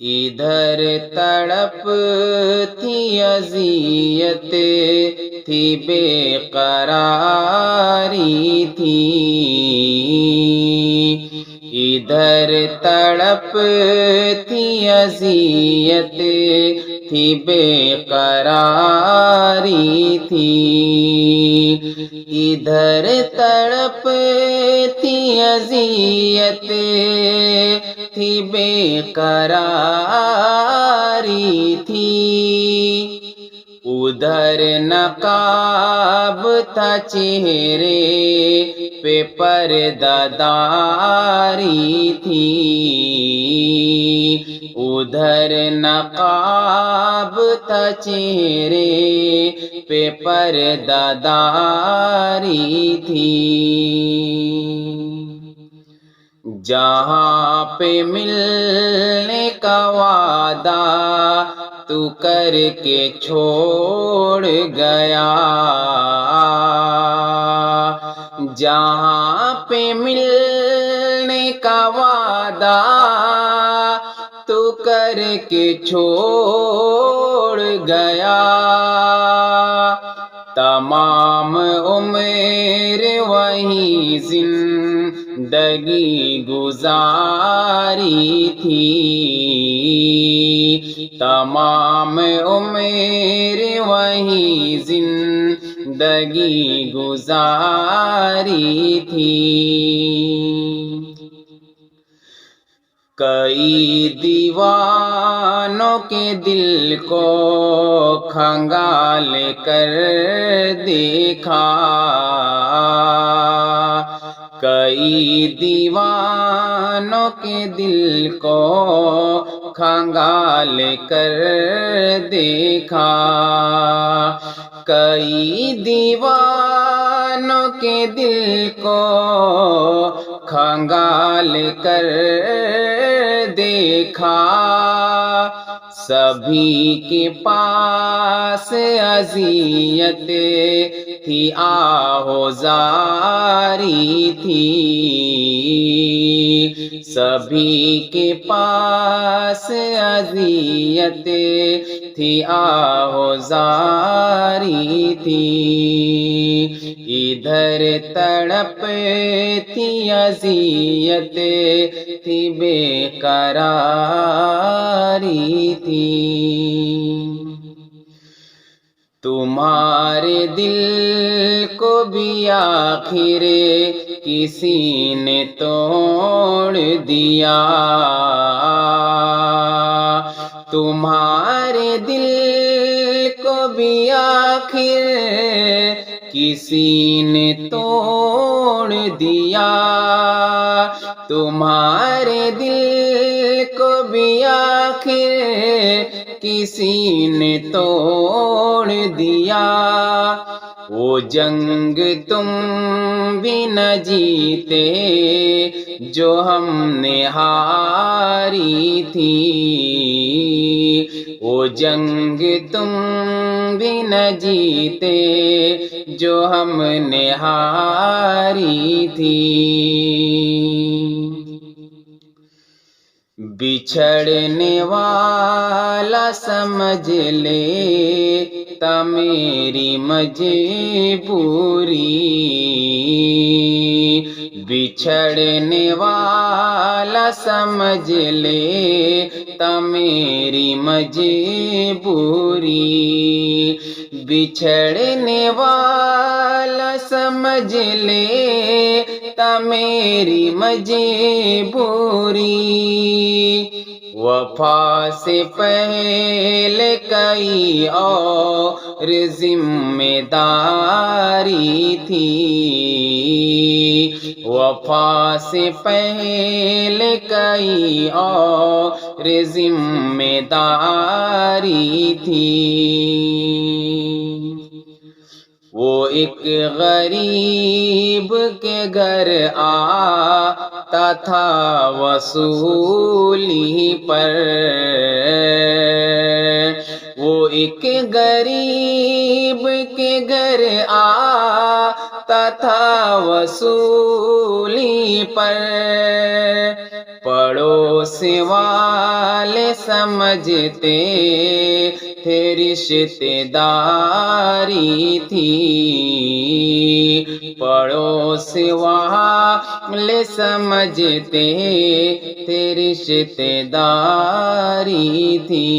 ادھر تڑپ تھی اذیت تھی بے قراری تھی، ادھر تڑپ تھی اذیت تھی بے قراری تھی، ادھر تڑپ تھی اذیت تھی بے قراری تھی، ادھر نقاب تھا چہرے پہ پردہ داری تھی، ادھر نقاب تھا چہرے پہ پردہ داری تھی، جہاں پہ ملنے کا وعدہ تو کر کے چھوڑ گیا، جہاں پہ ملنے کا وعدہ تو کر کے چھوڑ گیا، تمام عمر وہی زندگی گزاری تھی، تمام عمر وہی زندگی گزاری تھی، کئی دیوانوں کے دل کو کھنگال کر دیکھا، کئی دیوانوں کے دل کو کھنگال کر دیکھا، کئی دیوانوں کے دل کو کھنگال کر دیکھا، سبھی کے پاس اذیت تھی آہوزاری تھی، سبھی کے پاس اذیت تھی آہوزاری تھی، ادھر تڑپ تھی اذیت تھی بے قراری تھی، تمہارے دل کو بھی آخر کسی نے توڑ دیا، تمہارے دل کو بھی آخر کسی نے توڑ دیا، تمہارے دل کو بھی آخر کسی نے توڑ دیا، وہ جنگ تم بھی نہ جیتے جو ہم نے ہاری تھی، وہ جنگ تم بھی نہ جیتے جو ہم نے ہاری تھی، بچھڑنے والا سمجھ لے تا میری مجبوری، بچھڑنے والا سمجھ لے تا میری مجبوری، بچھڑنے والا سمجھ لے تا میری مجبوری، وفا سے پہلے کئی اور ذمہ داری تھی، وفا سے پہلے کئی اور ذمہ داری تھی، وہ ایک غریب کے گھر آتا تھا وصولی پر، وہ ایک غریب کے گھر تھا وصولی پر پڑوس والے سمجھتے تھے رشتے داری تھی پڑوس والے سمجھتے تھے رشتے داری تھی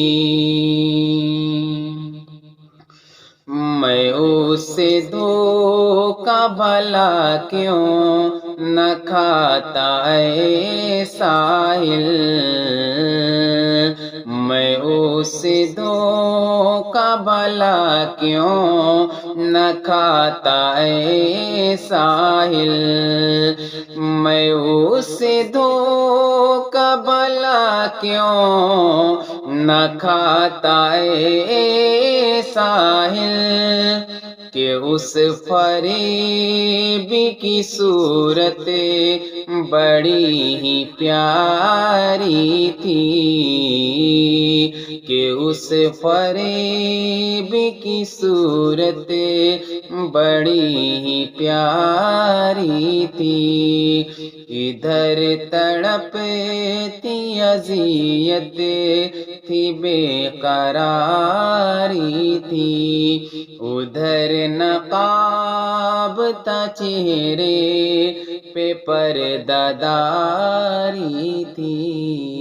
میں اس سے دھوکا بھلا کیوں نہ کھاتا اے ساحل میں اس سے دھوکا بھلا کیوں نہ کھاتا اے ساحل میں اس سے دھوکا بھلا کیوں نہ کھاتا اے ساحل کہ اس فریبی کی صورت بڑی ہی پیاری تھی کہ اس فریبی کی صورت بڑی ہی پیاری تھی ادھر تڑپتی اذیت تھی بے قراری تھی ادھر نقاب تھا چہرے پہ پردہ داری تھی